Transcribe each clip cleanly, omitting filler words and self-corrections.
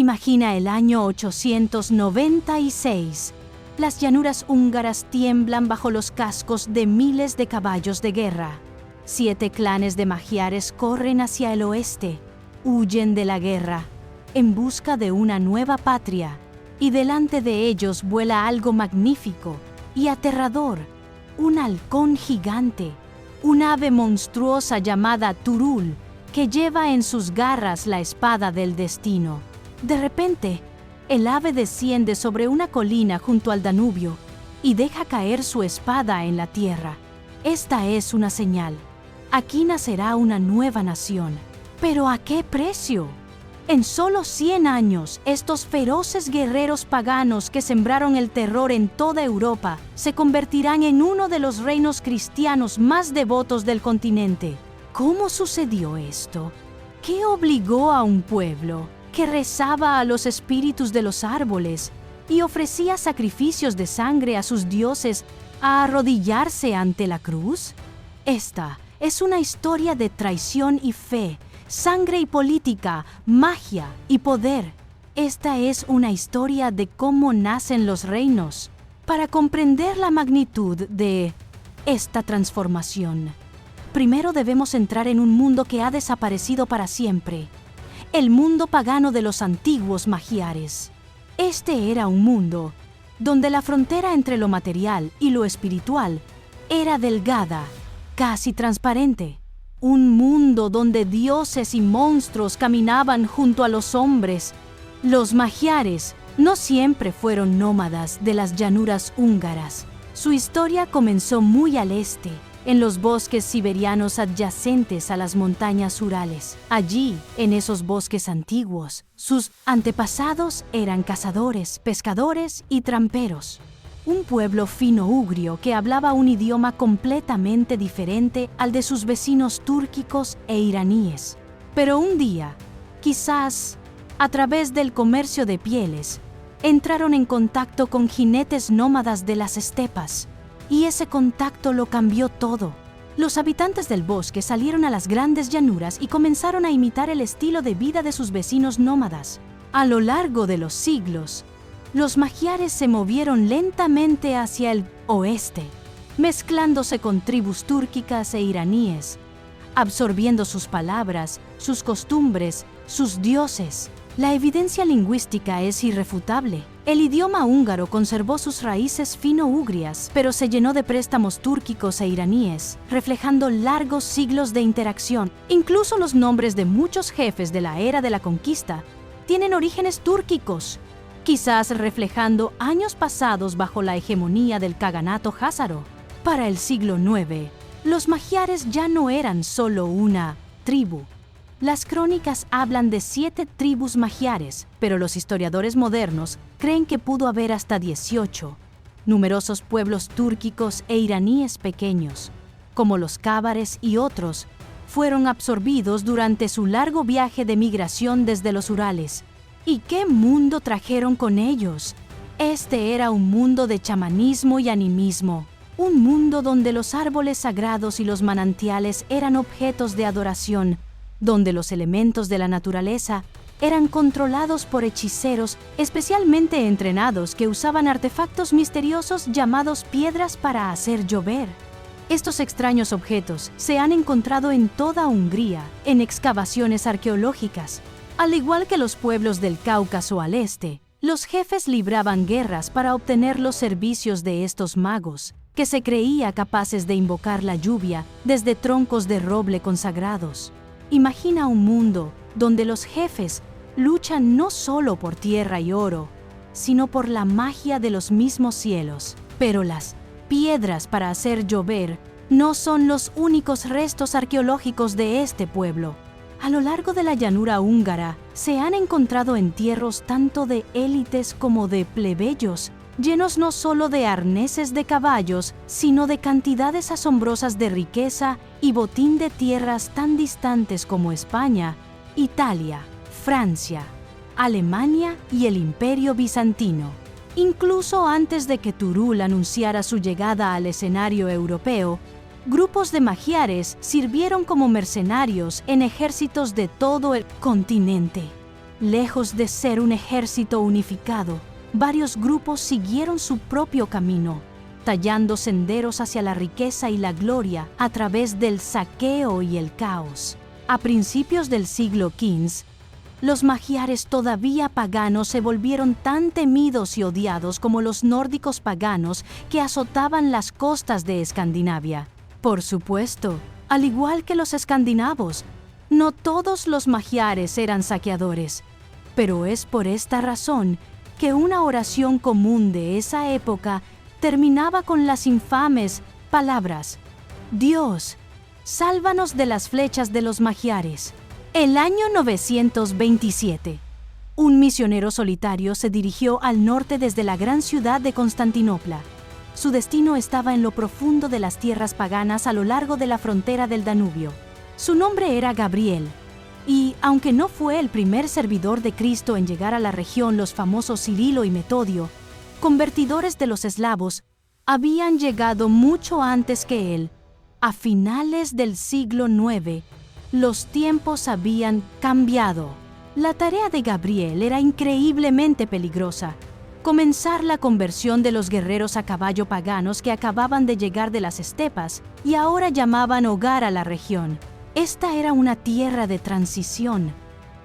Imagina el año 896. Las llanuras húngaras tiemblan bajo los cascos de miles de caballos de guerra. 7 clanes de magiares corren hacia el oeste, huyen de la guerra, en busca de una nueva patria, y delante de ellos vuela algo magnífico y aterrador, un halcón gigante, un ave monstruosa llamada Turul, que lleva en sus garras la espada del destino. De repente, el ave desciende sobre una colina junto al Danubio y deja caer su espada en la tierra. Esta es una señal. Aquí nacerá una nueva nación. ¿Pero a qué precio? En solo 100 años, estos feroces guerreros paganos que sembraron el terror en toda Europa se convertirán en uno de los reinos cristianos más devotos del continente. ¿Cómo sucedió esto? ¿Qué obligó a un pueblo que rezaba a los espíritus de los árboles y ofrecía sacrificios de sangre a sus dioses a arrodillarse ante la cruz? Esta es una historia de traición y fe, sangre y política, magia y poder. Esta es una historia de cómo nacen los reinos. Para comprender la magnitud de esta transformación, primero debemos entrar en un mundo que ha desaparecido para siempre. El mundo pagano de los antiguos magiares. Este era un mundo donde la frontera entre lo material y lo espiritual era delgada, casi transparente. Un mundo donde dioses y monstruos caminaban junto a los hombres. Los magiares no siempre fueron nómadas de las llanuras húngaras. Su historia comenzó muy al este, en los bosques siberianos adyacentes a las montañas Urales. Allí, en esos bosques antiguos, sus antepasados eran cazadores, pescadores y tramperos. Un pueblo fino-ugrio que hablaba un idioma completamente diferente al de sus vecinos túrquicos e iraníes. Pero un día, quizás a través del comercio de pieles, entraron en contacto con jinetes nómadas de las estepas. Y ese contacto lo cambió todo. Los habitantes del bosque salieron a las grandes llanuras y comenzaron a imitar el estilo de vida de sus vecinos nómadas. A lo largo de los siglos, los magiares se movieron lentamente hacia el oeste, mezclándose con tribus túrquicas e iraníes, absorbiendo sus palabras, sus costumbres, sus dioses. La evidencia lingüística es irrefutable. El idioma húngaro conservó sus raíces fino-ugrias, pero se llenó de préstamos túrquicos e iraníes, reflejando largos siglos de interacción. Incluso los nombres de muchos jefes de la era de la conquista tienen orígenes túrquicos, quizás reflejando años pasados bajo la hegemonía del Kaganato házaro. Para el siglo IX, los magiares ya no eran solo una tribu. Las crónicas hablan de 7 tribus magiares, pero los historiadores modernos creen que pudo haber hasta 18. Numerosos pueblos túrquicos e iraníes pequeños, como los cábares y otros, fueron absorbidos durante su largo viaje de migración desde los Urales. ¿Y qué mundo trajeron con ellos? Este era un mundo de chamanismo y animismo, un mundo donde los árboles sagrados y los manantiales eran objetos de adoración, donde los elementos de la naturaleza eran controlados por hechiceros especialmente entrenados que usaban artefactos misteriosos llamados piedras para hacer llover. Estos extraños objetos se han encontrado en toda Hungría, en excavaciones arqueológicas. Al igual que los pueblos del Cáucaso al este, los jefes libraban guerras para obtener los servicios de estos magos, que se creía capaces de invocar la lluvia desde troncos de roble consagrados. Imagina un mundo donde los jefes luchan no solo por tierra y oro, sino por la magia de los mismos cielos. Pero las piedras para hacer llover no son los únicos restos arqueológicos de este pueblo. A lo largo de la llanura húngara se han encontrado entierros tanto de élites como de plebeyos, llenos no solo de arneses de caballos, sino de cantidades asombrosas de riqueza y botín de tierras tan distantes como España, Italia, Francia, Alemania y el Imperio Bizantino. Incluso antes de que Turul anunciara su llegada al escenario europeo, grupos de magiares sirvieron como mercenarios en ejércitos de todo el continente. Lejos de ser un ejército unificado, varios grupos siguieron su propio camino, tallando senderos hacia la riqueza y la gloria a través del saqueo y el caos. A principios del siglo XV, los magiares todavía paganos se volvieron tan temidos y odiados como los nórdicos paganos que azotaban las costas de Escandinavia. Por supuesto, al igual que los escandinavos, no todos los magiares eran saqueadores, pero es por esta razón que una oración común de esa época terminaba con las infames palabras: Dios, sálvanos de las flechas de los magiares. El año 927, un misionero solitario se dirigió al norte desde la gran ciudad de Constantinopla. Su destino estaba en lo profundo de las tierras paganas a lo largo de la frontera del Danubio. Su nombre era Gabriel, y aunque no fue el primer servidor de Cristo en llegar a la región, los famosos Cirilo y Metodio, convertidores de los eslavos, habían llegado mucho antes que él. A finales del siglo IX, los tiempos habían cambiado. La tarea de Gabriel era increíblemente peligrosa: comenzar la conversión de los guerreros a caballo paganos que acababan de llegar de las estepas y ahora llamaban hogar a la región. Esta era una tierra de transición,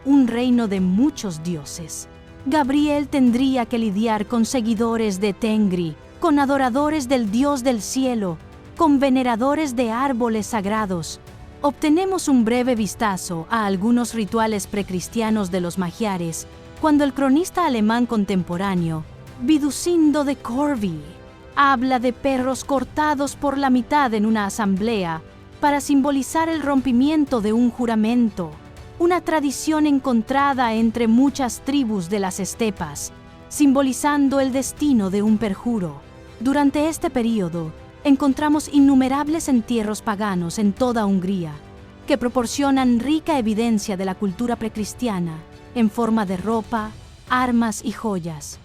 un reino de muchos dioses. Gabriel tendría que lidiar con seguidores de Tengri, con adoradores del Dios del cielo, con veneradores de árboles sagrados. Obtenemos un breve vistazo a algunos rituales precristianos de los magiares cuando el cronista alemán contemporáneo, Widukind de Corvey, habla de perros cortados por la mitad en una asamblea para simbolizar el rompimiento de un juramento, una tradición encontrada entre muchas tribus de las estepas, simbolizando el destino de un perjuro. Durante este período, encontramos innumerables entierros paganos en toda Hungría, que proporcionan rica evidencia de la cultura precristiana, en forma de ropa, armas y joyas.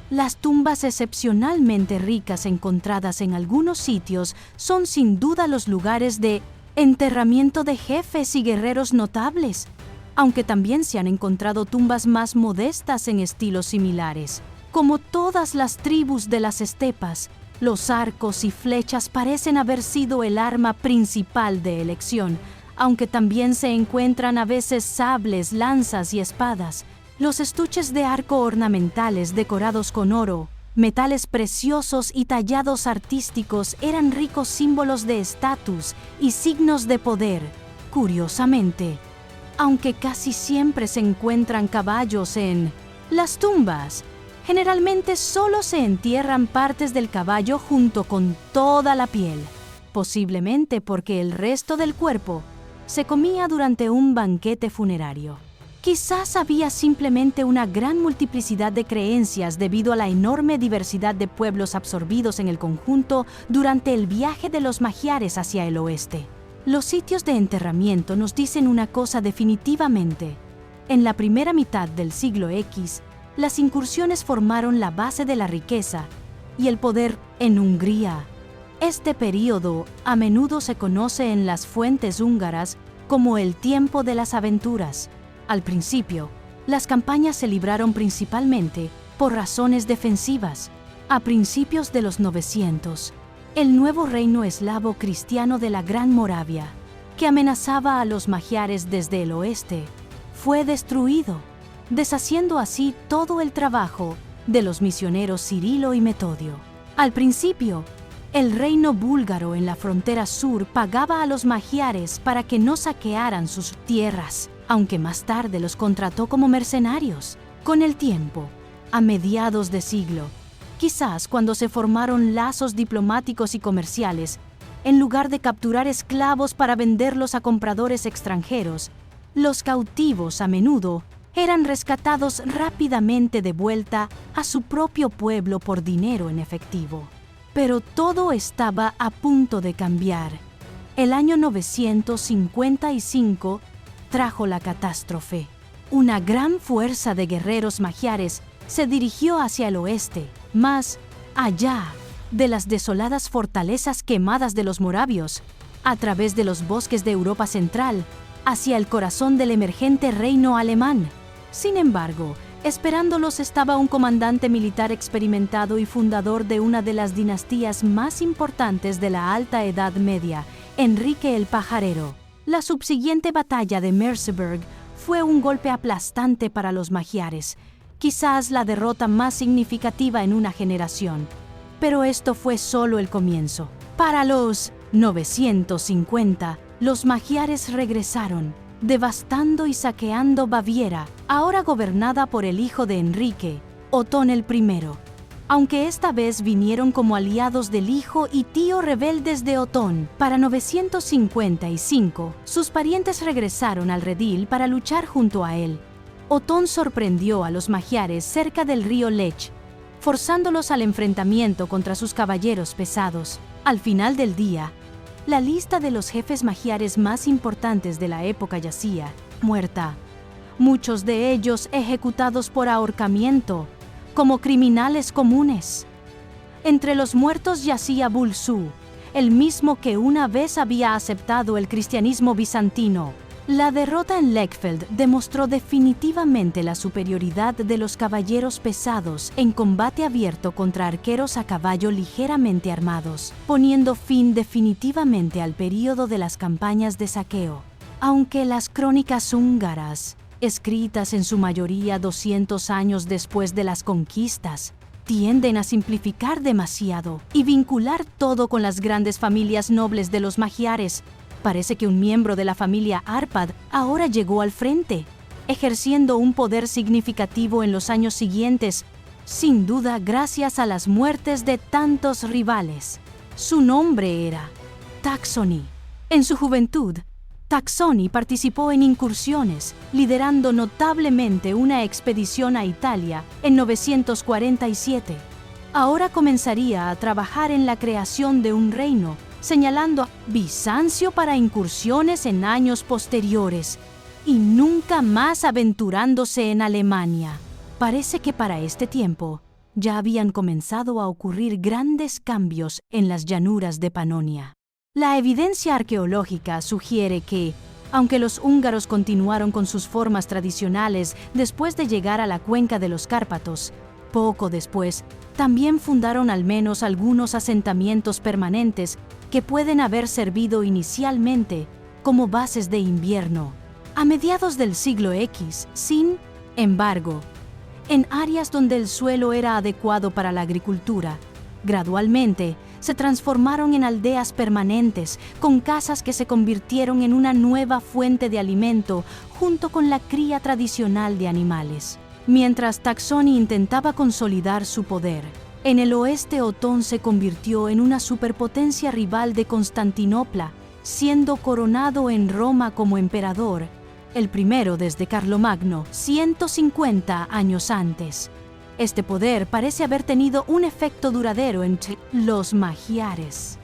Las tumbas excepcionalmente ricas encontradas en algunos sitios son sin duda los lugares de enterramiento de jefes y guerreros notables, aunque también se han encontrado tumbas más modestas en estilos similares. Como todas las tribus de las estepas, los arcos y flechas parecen haber sido el arma principal de elección, aunque también se encuentran a veces sables, lanzas y espadas. Los estuches de arco ornamentales decorados con oro, metales preciosos y tallados artísticos eran ricos símbolos de estatus y signos de poder. Curiosamente, aunque casi siempre se encuentran caballos en las tumbas, generalmente solo se entierran partes del caballo junto con toda la piel, posiblemente porque el resto del cuerpo se comía durante un banquete funerario. Quizás había simplemente una gran multiplicidad de creencias debido a la enorme diversidad de pueblos absorbidos en el conjunto durante el viaje de los magiares hacia el oeste. Los sitios de enterramiento nos dicen una cosa definitivamente. En la primera mitad del siglo X, las incursiones formaron la base de la riqueza y el poder en Hungría. Este período a menudo se conoce en las fuentes húngaras como el tiempo de las aventuras. Al principio, las campañas se libraron principalmente por razones defensivas. A principios de los 900, el nuevo reino eslavo cristiano de la Gran Moravia, que amenazaba a los magiares desde el oeste, fue destruido, deshaciendo así todo el trabajo de los misioneros Cirilo y Metodio. Al principio, el reino búlgaro en la frontera sur pagaba a los magiares para que no saquearan sus tierras, aunque más tarde los contrató como mercenarios. Con el tiempo, a mediados de siglo, quizás cuando se formaron lazos diplomáticos y comerciales, en lugar de capturar esclavos para venderlos a compradores extranjeros, los cautivos a menudo eran rescatados rápidamente de vuelta a su propio pueblo por dinero en efectivo. Pero todo estaba a punto de cambiar. El año 955 trajo la catástrofe. Una gran fuerza de guerreros magiares se dirigió hacia el oeste, más allá de las desoladas fortalezas quemadas de los moravios, a través de los bosques de Europa Central, hacia el corazón del emergente reino alemán. Sin embargo, esperándolos estaba un comandante militar experimentado y fundador de una de las dinastías más importantes de la Alta Edad Media, Enrique el Pajarero. La subsiguiente batalla de Merseburg fue un golpe aplastante para los magiares, quizás la derrota más significativa en una generación. Pero esto fue solo el comienzo. Para los 950, los magiares regresaron, devastando y saqueando Baviera, ahora gobernada por el hijo de Enrique, Otón el I. Aunque esta vez vinieron como aliados del hijo y tío rebeldes de Otón. Para 955, sus parientes regresaron al redil para luchar junto a él. Otón sorprendió a los magiares cerca del río Lech, forzándolos al enfrentamiento contra sus caballeros pesados. Al final del día, la lista de los jefes magiares más importantes de la época yacía muerta, muchos de ellos ejecutados por ahorcamiento, como criminales comunes. Entre los muertos yacía Bulsú, el mismo que una vez había aceptado el cristianismo bizantino. La derrota en Lechfeld demostró definitivamente la superioridad de los caballeros pesados en combate abierto contra arqueros a caballo ligeramente armados, poniendo fin definitivamente al período de las campañas de saqueo. Aunque las crónicas húngaras, escritas en su mayoría 200 años después de las conquistas, tienden a simplificar demasiado y vincular todo con las grandes familias nobles de los magiares. Parece que un miembro de la familia Árpád ahora llegó al frente, ejerciendo un poder significativo en los años siguientes, sin duda gracias a las muertes de tantos rivales. Su nombre era Taxoni. En su juventud, Taxoni participó en incursiones, liderando notablemente una expedición a Italia en 947. Ahora comenzaría a trabajar en la creación de un reino, señalando a Bizancio para incursiones en años posteriores, y nunca más aventurándose en Alemania. Parece que para este tiempo ya habían comenzado a ocurrir grandes cambios en las llanuras de Panonia. La evidencia arqueológica sugiere que, aunque los húngaros continuaron con sus formas tradicionales después de llegar a la cuenca de los Cárpatos, poco después, también fundaron al menos algunos asentamientos permanentes que pueden haber servido inicialmente como bases de invierno. A mediados del siglo X, sin embargo, en áreas donde el suelo era adecuado para la agricultura, gradualmente se transformaron en aldeas permanentes, con casas que se convirtieron en una nueva fuente de alimento junto con la cría tradicional de animales. Mientras Taxoni intentaba consolidar su poder, en el oeste Otón se convirtió en una superpotencia rival de Constantinopla, siendo coronado en Roma como emperador, el primero desde Carlomagno, 150 años antes. Este poder parece haber tenido un efecto duradero entre los magiares.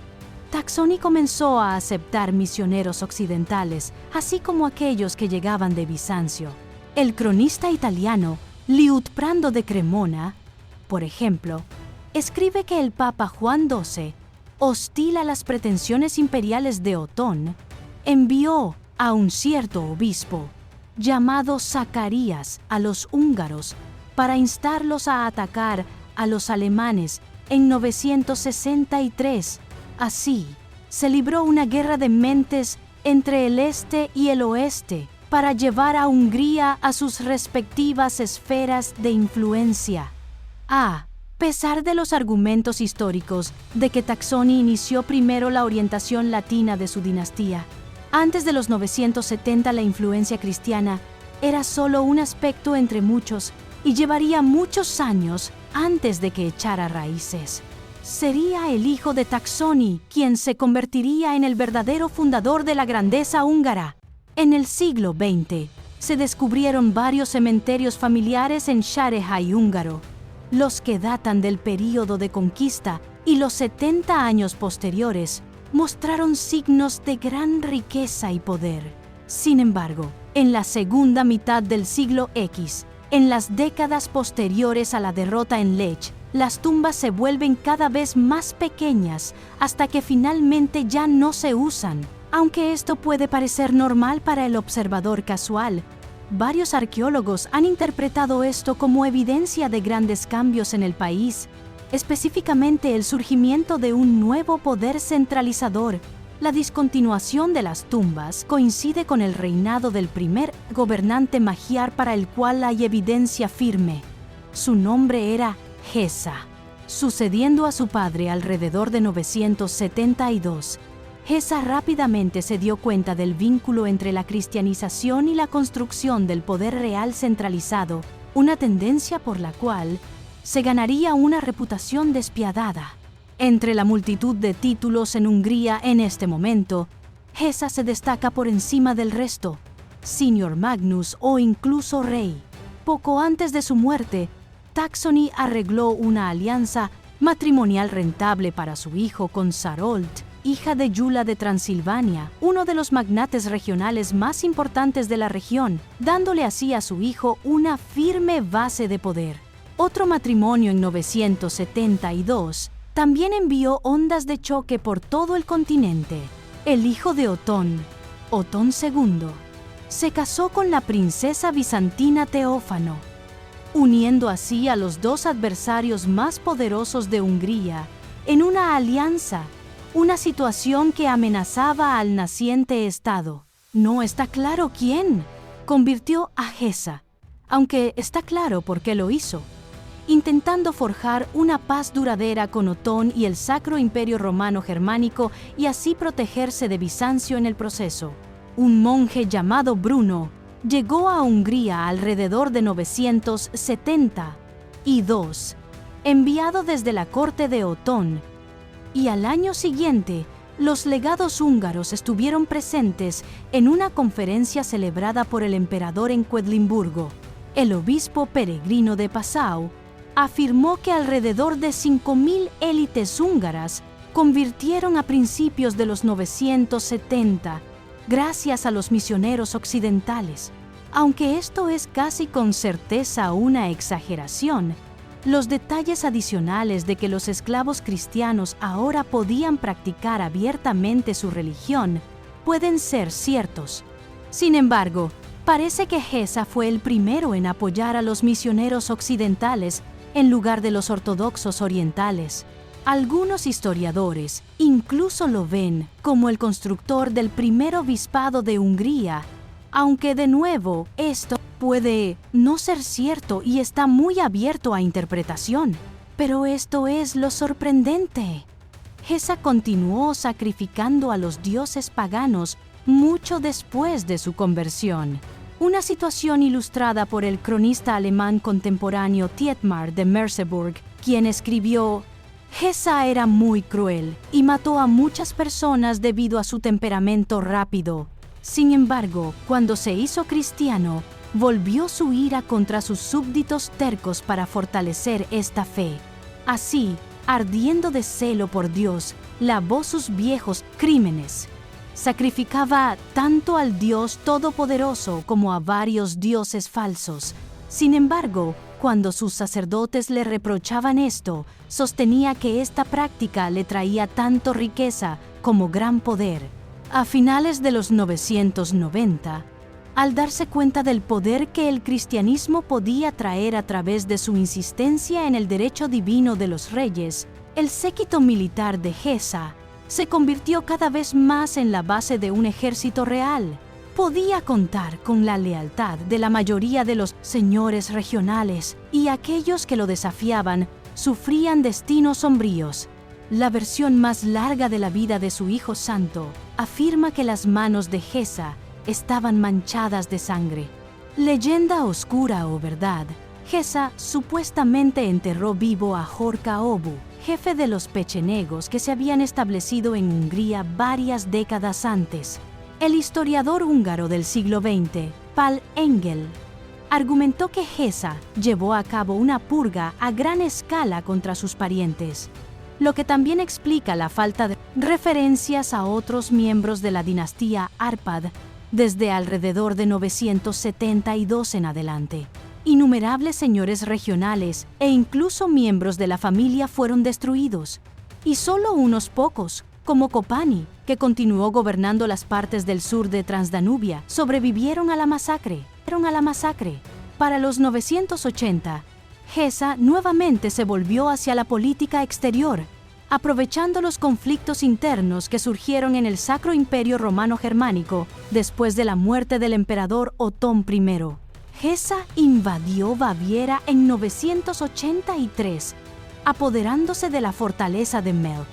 Taxoni comenzó a aceptar misioneros occidentales, así como aquellos que llegaban de Bizancio. El cronista italiano Liutprando de Cremona, por ejemplo, escribe que el Papa Juan XII, hostil a las pretensiones imperiales de Otón, envió a un cierto obispo, llamado Zacarías, a los húngaros para instarlos a atacar a los alemanes en 963. Así, se libró una guerra de mentes entre el este y el oeste para llevar a Hungría a sus respectivas esferas de influencia. A pesar de los argumentos históricos de que Taxoni inició primero la orientación latina de su dinastía, antes de los 970 la influencia cristiana era solo un aspecto entre muchos y llevaría muchos años antes de que echara raíces. Sería el hijo de Taxoni quien se convertiría en el verdadero fundador de la grandeza húngara. En el siglo XX, se descubrieron varios cementerios familiares en Sárehely húngaro, los que datan del período de conquista y los 70 años posteriores mostraron signos de gran riqueza y poder. Sin embargo, en la segunda mitad del siglo X, en las décadas posteriores a la derrota en Lech, las tumbas se vuelven cada vez más pequeñas hasta que finalmente ya no se usan. Aunque esto puede parecer normal para el observador casual, Varios arqueólogos han interpretado esto como evidencia de grandes cambios en el país, específicamente el surgimiento de un nuevo poder centralizador. La discontinuación de las tumbas coincide con el reinado del primer gobernante magiar para el cual hay evidencia firme. Su nombre era Gesa. Sucediendo a su padre alrededor de 972, Gesa rápidamente se dio cuenta del vínculo entre la cristianización y la construcción del poder real centralizado, una tendencia por la cual se ganaría una reputación despiadada. Entre la multitud de títulos en Hungría en este momento, Gesa se destaca por encima del resto, Senior Magnus o incluso Rey. Poco antes de su muerte, Taxony arregló una alianza matrimonial rentable para su hijo con Sarold, hija de Gyula de Transilvania, uno de los magnates regionales más importantes de la región, dándole así a su hijo una firme base de poder. Otro matrimonio en 972 también envió ondas de choque por todo el continente. El hijo de Otón, Otón II, se casó con la princesa bizantina Teófano, uniendo así a los dos adversarios más poderosos de Hungría en una alianza, una situación que amenazaba al naciente estado. No está claro quién convirtió a Gesa, aunque está claro por qué lo hizo, intentando forjar una paz duradera con Otón y el Sacro Imperio Romano Germánico y así protegerse de Bizancio en el proceso. Un monje llamado Bruno llegó a Hungría alrededor de 972, enviado desde la corte de Otón, y al año siguiente, los legados húngaros estuvieron presentes en una conferencia celebrada por el emperador en Quedlinburgo. El obispo peregrino de Passau afirmó que alrededor de 5.000 élites húngaras convirtieron a principios de los 970, gracias a los misioneros occidentales. Aunque esto es casi con certeza una exageración, los detalles adicionales de que los esclavos cristianos ahora podían practicar abiertamente su religión pueden ser ciertos. Sin embargo, parece que Gesa fue el primero en apoyar a los misioneros occidentales en lugar de los ortodoxos orientales. Algunos historiadores incluso lo ven como el constructor del primer obispado de Hungría, aunque de nuevo esto puede no ser cierto y está muy abierto a interpretación. Pero esto es lo sorprendente. Gesa continuó sacrificando a los dioses paganos mucho después de su conversión. Una situación ilustrada por el cronista alemán contemporáneo Thietmar de Merseburg, quien escribió: Gesa era muy cruel y mató a muchas personas debido a su temperamento rápido. Sin embargo, cuando se hizo cristiano, volvió su ira contra sus súbditos tercos para fortalecer esta fe. Así, ardiendo de celo por Dios, lavó sus viejos crímenes. Sacrificaba tanto al Dios Todopoderoso como a varios dioses falsos. Sin embargo, cuando sus sacerdotes le reprochaban esto, sostenía que esta práctica le traía tanto riqueza como gran poder. A finales de los 990, al darse cuenta del poder que el cristianismo podía traer a través de su insistencia en el derecho divino de los reyes, el séquito militar de Gesa se convirtió cada vez más en la base de un ejército real. Podía contar con la lealtad de la mayoría de los señores regionales, y aquellos que lo desafiaban sufrían destinos sombríos. La versión más larga de la vida de su hijo santo afirma que las manos de Gesa estaban manchadas de sangre. Leyenda oscura o verdad, Gesa supuestamente enterró vivo a Horka Obu, jefe de los pechenegos que se habían establecido en Hungría varias décadas antes. El historiador húngaro del siglo XX, Pál Engel, argumentó que Gesa llevó a cabo una purga a gran escala contra sus parientes, lo que también explica la falta de referencias a otros miembros de la dinastía Árpád desde alrededor de 972 en adelante. Innumerables señores regionales e incluso miembros de la familia fueron destruidos, y solo unos pocos, como Kopani, que continuó gobernando las partes del sur de Transdanubia, sobrevivieron a la masacre. a la masacre. Para los 980, Gesa nuevamente se volvió hacia la política exterior, aprovechando los conflictos internos que surgieron en el Sacro Imperio Romano Germánico después de la muerte del emperador Otón I. Gesa invadió Baviera en 983, apoderándose de la fortaleza de Melk.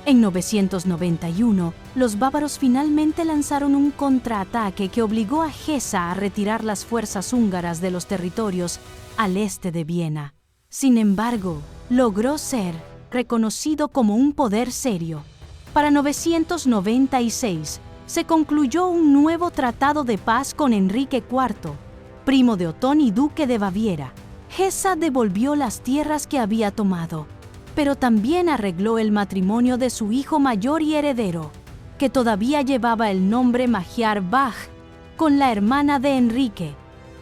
En 991, los bávaros finalmente lanzaron un contraataque que obligó a Gesa a retirar las fuerzas húngaras de los territorios al este de Viena. Sin embargo, logró ser reconocido como un poder serio. Para 996, se concluyó un nuevo tratado de paz con Enrique IV, primo de Otón y duque de Baviera. Gesa devolvió las tierras que había tomado, pero también arregló el matrimonio de su hijo mayor y heredero, que todavía llevaba el nombre Magyar Bach, con la hermana de Enrique,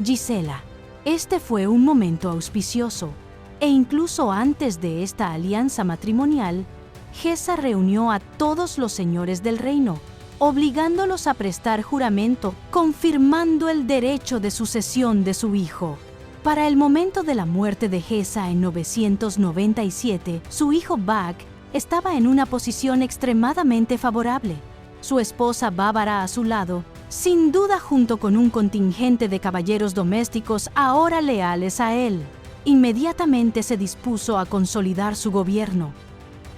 Gisela. Este fue un momento auspicioso, e incluso antes de esta alianza matrimonial, Gesa reunió a todos los señores del reino, obligándolos a prestar juramento, confirmando el derecho de sucesión de su hijo. Para el momento de la muerte de Gesa en 997, su hijo Bach estaba en una posición extremadamente favorable. Su esposa bávara a su lado, sin duda junto con un contingente de caballeros domésticos ahora leales a él, inmediatamente se dispuso a consolidar su gobierno.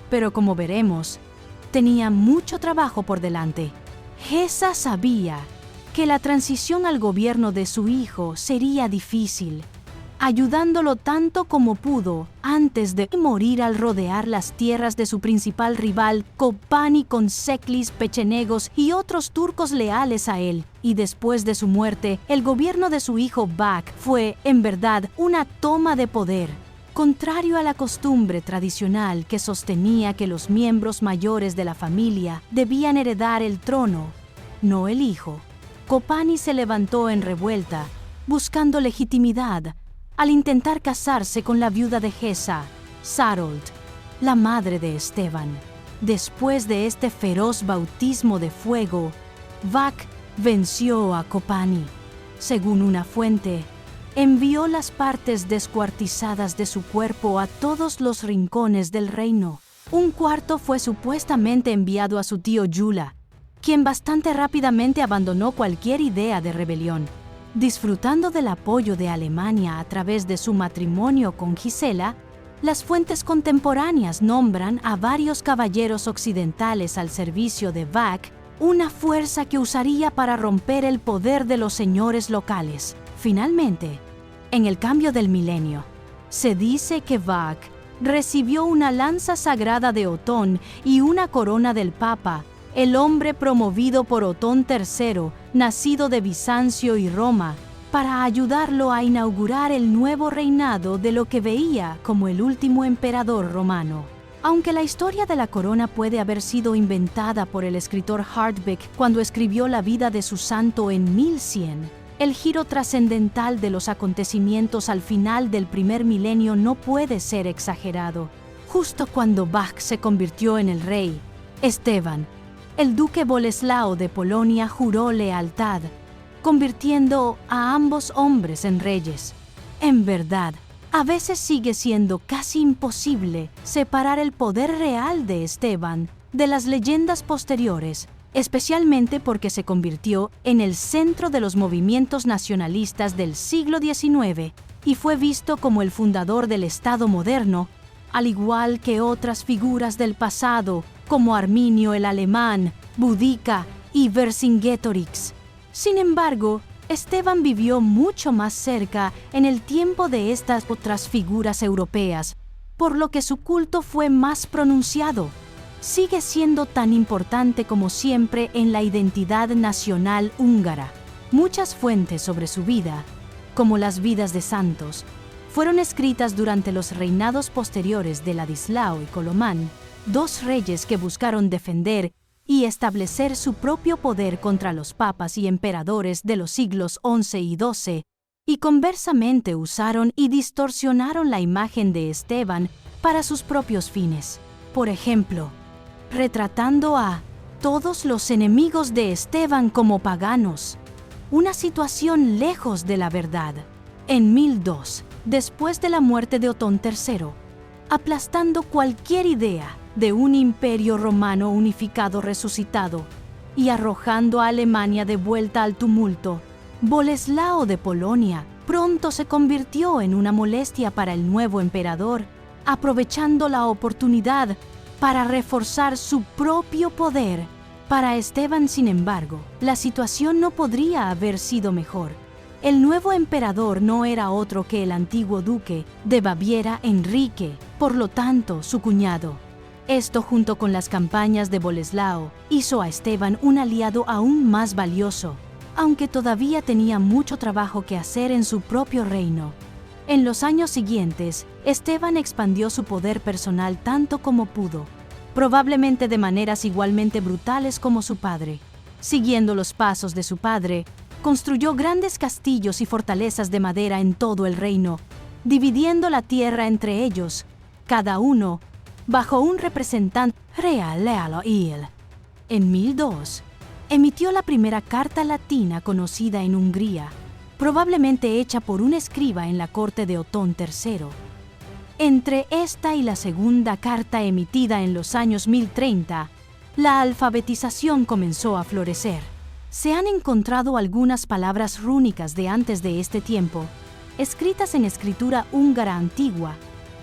Pero como veremos, tenía mucho trabajo por delante. Gesa sabía que la transición al gobierno de su hijo sería difícil, ayudándolo tanto como pudo antes de morir al rodear las tierras de su principal rival Kopani con Seklis, pechenegos y otros turcos leales a él, y después de su muerte, el gobierno de su hijo Bach fue, en verdad, una toma de poder, contrario a la costumbre tradicional que sostenía que los miembros mayores de la familia debían heredar el trono, no el hijo. Kopani se levantó en revuelta, buscando legitimidad, al intentar casarse con la viuda de Gesa, Sarold, la madre de Esteban. Después de este feroz bautismo de fuego, Bach venció a Kopani. Según una fuente, envió las partes descuartizadas de su cuerpo a todos los rincones del reino. Un cuarto fue supuestamente enviado a su tío Yula, quien bastante rápidamente abandonó cualquier idea de rebelión. Disfrutando del apoyo de Alemania a través de su matrimonio con Gisela, las fuentes contemporáneas nombran a varios caballeros occidentales al servicio de Bach, una fuerza que usaría para romper el poder de los señores locales. Finalmente, en el cambio del milenio, se dice que Bach recibió una lanza sagrada de Otón y una corona del Papa, el hombre promovido por Otón III, nacido de Bizancio y Roma, para ayudarlo a inaugurar el nuevo reinado de lo que veía como el último emperador romano. Aunque la historia de la corona puede haber sido inventada por el escritor Hardbeck cuando escribió la vida de su santo en 1100, el giro trascendental de los acontecimientos al final del primer milenio no puede ser exagerado. Justo cuando Bach se convirtió en el rey, Esteban, el duque Boleslao de Polonia, juró lealtad, convirtiendo a ambos hombres en reyes. En verdad, a veces sigue siendo casi imposible separar el poder real de Esteban de las leyendas posteriores, especialmente porque se convirtió en el centro de los movimientos nacionalistas del siglo XIX y fue visto como el fundador del Estado moderno, al igual que otras figuras del pasado como Arminio el Alemán, Boudica y Vercingetorix. Sin embargo, Esteban vivió mucho más cerca en el tiempo de estas otras figuras europeas, por lo que su culto fue más pronunciado. Sigue siendo tan importante como siempre en la identidad nacional húngara. Muchas fuentes sobre su vida, como las vidas de santos, fueron escritas durante los reinados posteriores de Ladislao y Colomán, dos reyes que buscaron defender y establecer su propio poder contra los papas y emperadores de los siglos XI y XII, y conversamente usaron y distorsionaron la imagen de Esteban para sus propios fines. Por ejemplo, retratando a todos los enemigos de Esteban como paganos, una situación lejos de la verdad. En 1002, después de la muerte de Otón III, aplastando cualquier idea de un imperio romano unificado resucitado y arrojando a Alemania de vuelta al tumulto, Boleslao de Polonia pronto se convirtió en una molestia para el nuevo emperador, aprovechando la oportunidad para reforzar su propio poder. Para Esteban, sin embargo, la situación no podría haber sido mejor. El nuevo emperador no era otro que el antiguo duque de Baviera, Enrique, por lo tanto, su cuñado. Esto, junto con las campañas de Boleslao, hizo a Esteban un aliado aún más valioso, aunque todavía tenía mucho trabajo que hacer en su propio reino. En los años siguientes, Esteban expandió su poder personal tanto como pudo, probablemente de maneras igualmente brutales como su padre. Siguiendo los pasos de su padre, construyó grandes castillos y fortalezas de madera en todo el reino, dividiendo la tierra entre ellos, cada uno bajo un representante real. En 1002, emitió la primera carta latina conocida en Hungría, probablemente hecha por un escriba en la corte de Otón III. Entre esta y la segunda carta emitida en los años 1030, la alfabetización comenzó a florecer. Se han encontrado algunas palabras rúnicas de antes de este tiempo, escritas en escritura húngara antigua,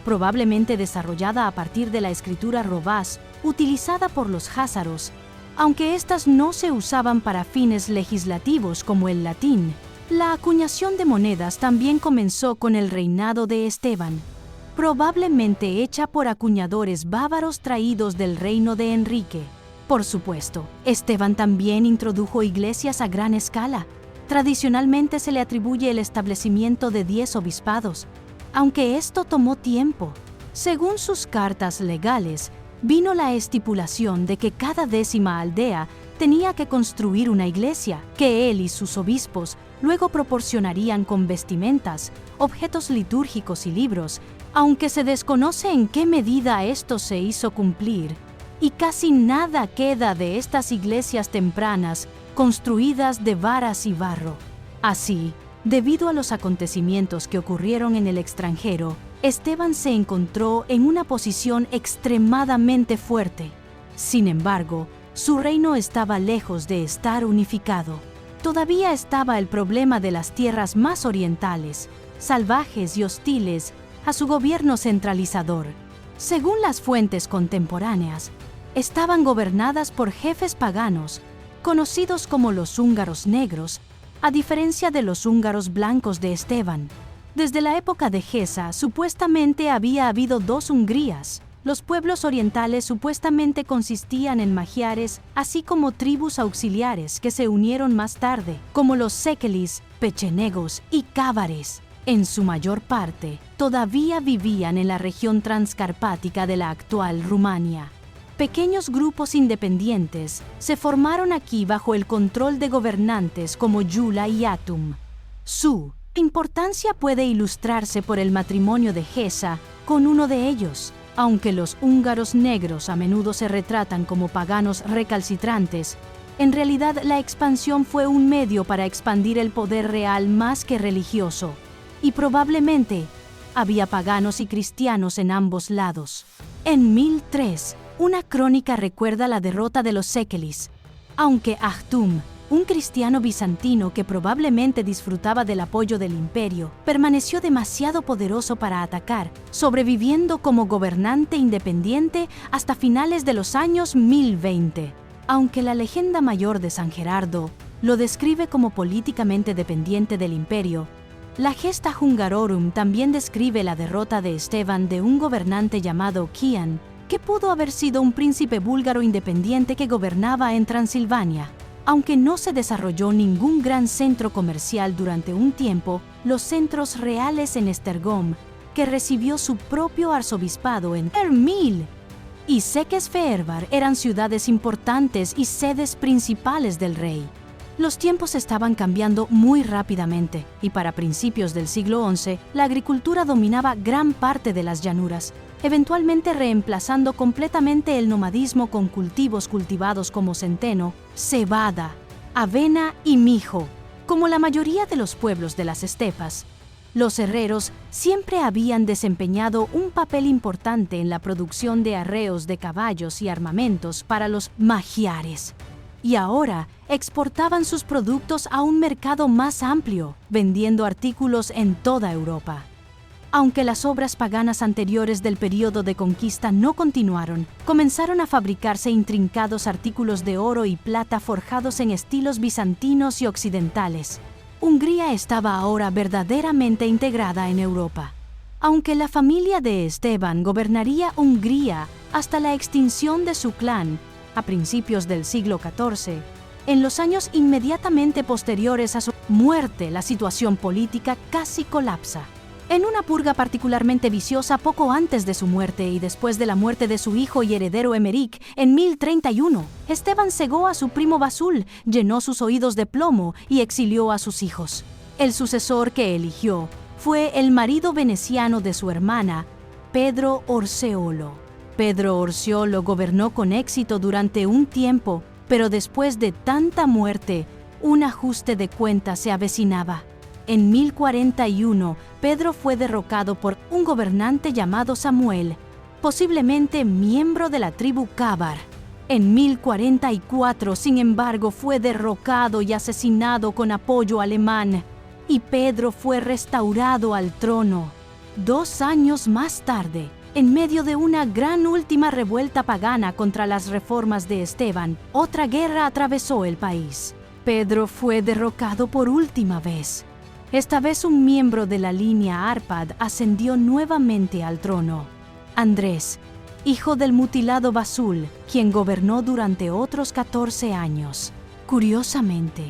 probablemente desarrollada a partir de la escritura robás utilizada por los jázaros, aunque estas no se usaban para fines legislativos como el latín. La acuñación de monedas también comenzó con el reinado de Esteban, probablemente hecha por acuñadores bávaros traídos del reino de Enrique. Por supuesto, Esteban también introdujo iglesias a gran escala. Tradicionalmente se le atribuye el establecimiento de 10 obispados, aunque esto tomó tiempo. Según sus cartas legales, vino la estipulación de que cada 10ª aldea tenía que construir una iglesia, que él y sus obispos luego proporcionarían con vestimentas, objetos litúrgicos y libros, aunque se desconoce en qué medida esto se hizo cumplir, y casi nada queda de estas iglesias tempranas construidas de varas y barro. Así, debido a los acontecimientos que ocurrieron en el extranjero, Esteban se encontró en una posición extremadamente fuerte. Sin embargo, su reino estaba lejos de estar unificado. Todavía estaba el problema de las tierras más orientales, salvajes y hostiles a su gobierno centralizador. Según las fuentes contemporáneas, estaban gobernadas por jefes paganos, conocidos como los húngaros negros, a diferencia de los húngaros blancos de Esteban. Desde la época de Gesa, supuestamente había habido 2 Hungrías. Los pueblos orientales supuestamente consistían en magiares, así como tribus auxiliares que se unieron más tarde, como los sekelis, pechenegos y cávares. En su mayor parte, todavía vivían en la región transcarpática de la actual Rumania. Pequeños grupos independientes se formaron aquí bajo el control de gobernantes como Gyula y Atum. Su importancia puede ilustrarse por el matrimonio de Gesa con uno de ellos. Aunque los húngaros negros a menudo se retratan como paganos recalcitrantes, en realidad la expansión fue un medio para expandir el poder real más que religioso, y probablemente había paganos y cristianos en ambos lados. En 1003, una crónica recuerda la derrota de los sekelis, aunque Ahtum, un cristiano bizantino que probablemente disfrutaba del apoyo del imperio, permaneció demasiado poderoso para atacar, sobreviviendo como gobernante independiente hasta finales de los años 1020. Aunque la leyenda mayor de San Gerardo lo describe como políticamente dependiente del imperio, la Gesta Hungarorum también describe la derrota de Esteban de un gobernante llamado Kian, que pudo haber sido un príncipe búlgaro independiente que gobernaba en Transilvania. Aunque no se desarrolló ningún gran centro comercial durante un tiempo, los centros reales en Esztergom, que recibió su propio arzobispado en Ermil, y Székesfehérvár eran ciudades importantes y sedes principales del rey. Los tiempos estaban cambiando muy rápidamente, y para principios del siglo XI, la agricultura dominaba gran parte de las llanuras, eventualmente reemplazando completamente el nomadismo con cultivos cultivados como centeno, cebada, avena y mijo. Como la mayoría de los pueblos de las estepas, los herreros siempre habían desempeñado un papel importante en la producción de arreos de caballos y armamentos para los magiares. Y ahora exportaban sus productos a un mercado más amplio, vendiendo artículos en toda Europa. Aunque las obras paganas anteriores del período de conquista no continuaron, comenzaron a fabricarse intrincados artículos de oro y plata forjados en estilos bizantinos y occidentales. Hungría estaba ahora verdaderamente integrada en Europa. Aunque la familia de Esteban gobernaría Hungría hasta la extinción de su clan, a principios del siglo XIV, en los años inmediatamente posteriores a su muerte, la situación política casi colapsa. En una purga particularmente viciosa poco antes de su muerte y después de la muerte de su hijo y heredero Emeric en 1031, Esteban cegó a su primo Vasul, llenó sus oídos de plomo y exilió a sus hijos. El sucesor que eligió fue el marido veneciano de su hermana, Pedro Orseolo. Pedro Orseolo gobernó con éxito durante un tiempo, pero después de tanta muerte, un ajuste de cuentas se avecinaba. En 1041, Pedro fue derrocado por un gobernante llamado Samuel, posiblemente miembro de la tribu Cávar. En 1044, sin embargo, fue derrocado y asesinado con apoyo alemán, y Pedro fue restaurado al trono. 2 años más tarde, en medio de una gran última revuelta pagana contra las reformas de Esteban, otra guerra atravesó el país. Pedro fue derrocado por última vez. Esta vez un miembro de la línea Árpad ascendió nuevamente al trono. Andrés, hijo del mutilado Vasul, quien gobernó durante otros 14 años. Curiosamente,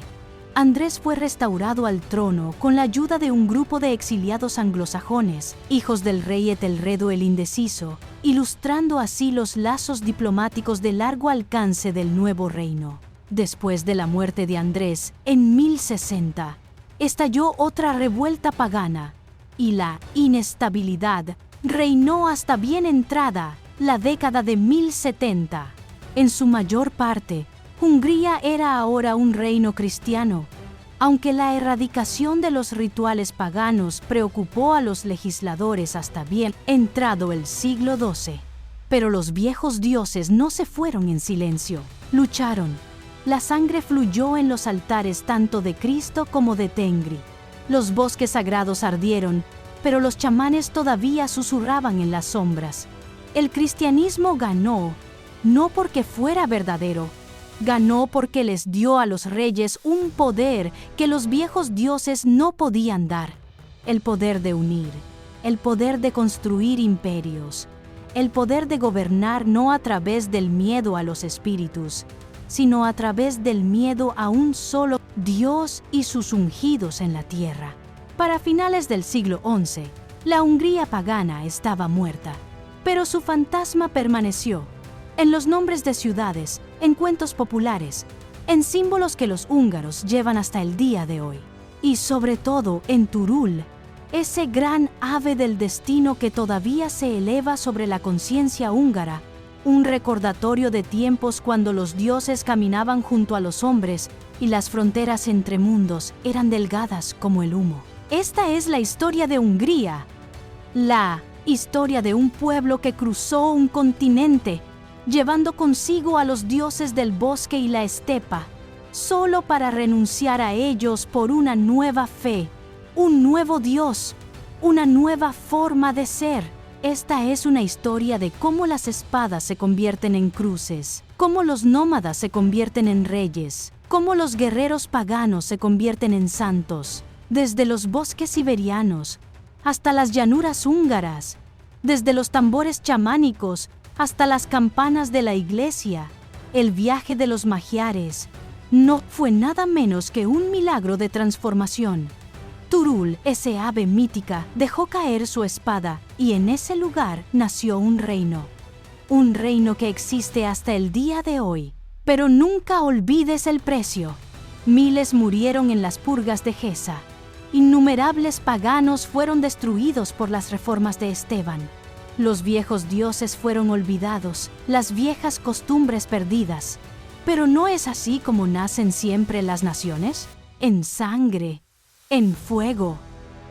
Andrés fue restaurado al trono con la ayuda de un grupo de exiliados anglosajones, hijos del rey Etelredo el Indeciso, ilustrando así los lazos diplomáticos de largo alcance del nuevo reino. Después de la muerte de Andrés, en 1060, estalló otra revuelta pagana, y la inestabilidad reinó hasta bien entrada la década de 1070. En su mayor parte, Hungría era ahora un reino cristiano, aunque la erradicación de los rituales paganos preocupó a los legisladores hasta bien entrado el siglo XII. Pero los viejos dioses no se fueron en silencio, lucharon. La sangre fluyó en los altares tanto de Cristo como de Tengri. Los bosques sagrados ardieron, pero los chamanes todavía susurraban en las sombras. El cristianismo ganó, no porque fuera verdadero, ganó porque les dio a los reyes un poder que los viejos dioses no podían dar. El poder de unir, el poder de construir imperios, el poder de gobernar no a través del miedo a los espíritus, sino a través del miedo a un solo Dios y sus ungidos en la tierra. Para finales del siglo XI, la Hungría pagana estaba muerta, pero su fantasma permaneció en los nombres de ciudades, en cuentos populares, en símbolos que los húngaros llevan hasta el día de hoy, y sobre todo en Turul, ese gran ave del destino que todavía se eleva sobre la conciencia húngara, un recordatorio de tiempos cuando los dioses caminaban junto a los hombres y las fronteras entre mundos eran delgadas como el humo. Esta es la historia de Hungría, la historia de un pueblo que cruzó un continente, llevando consigo a los dioses del bosque y la estepa, solo para renunciar a ellos por una nueva fe, un nuevo Dios, una nueva forma de ser. Esta es una historia de cómo las espadas se convierten en cruces, cómo los nómadas se convierten en reyes, cómo los guerreros paganos se convierten en santos, desde los bosques siberianos hasta las llanuras húngaras, desde los tambores chamánicos hasta las campanas de la iglesia. El viaje de los magiares no fue nada menos que un milagro de transformación. Turul, ese ave mítica, dejó caer su espada y en ese lugar nació un reino que existe hasta el día de hoy. Pero nunca olvides el precio. Miles murieron en las purgas de Geza. Innumerables paganos fueron destruidos por las reformas de Esteban. Los viejos dioses fueron olvidados, las viejas costumbres perdidas. ¿Pero no es así como nacen siempre las naciones? en sangre, en fuego,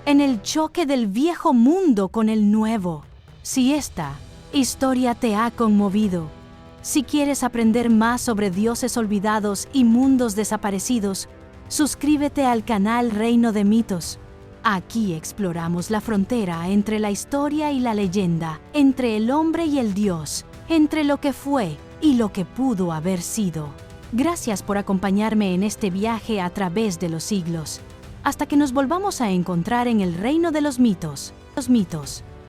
en el choque del viejo mundo con el nuevo. Si esta historia te ha conmovido, si quieres aprender más sobre dioses olvidados y mundos desaparecidos, suscríbete al canal Reino de Mitos. Aquí exploramos la frontera entre la historia y la leyenda, entre el hombre y el dios, entre lo que fue y lo que pudo haber sido. Gracias por acompañarme en este viaje a través de los siglos, hasta que nos volvamos a encontrar en el Reino de los Mitos. Los mitos.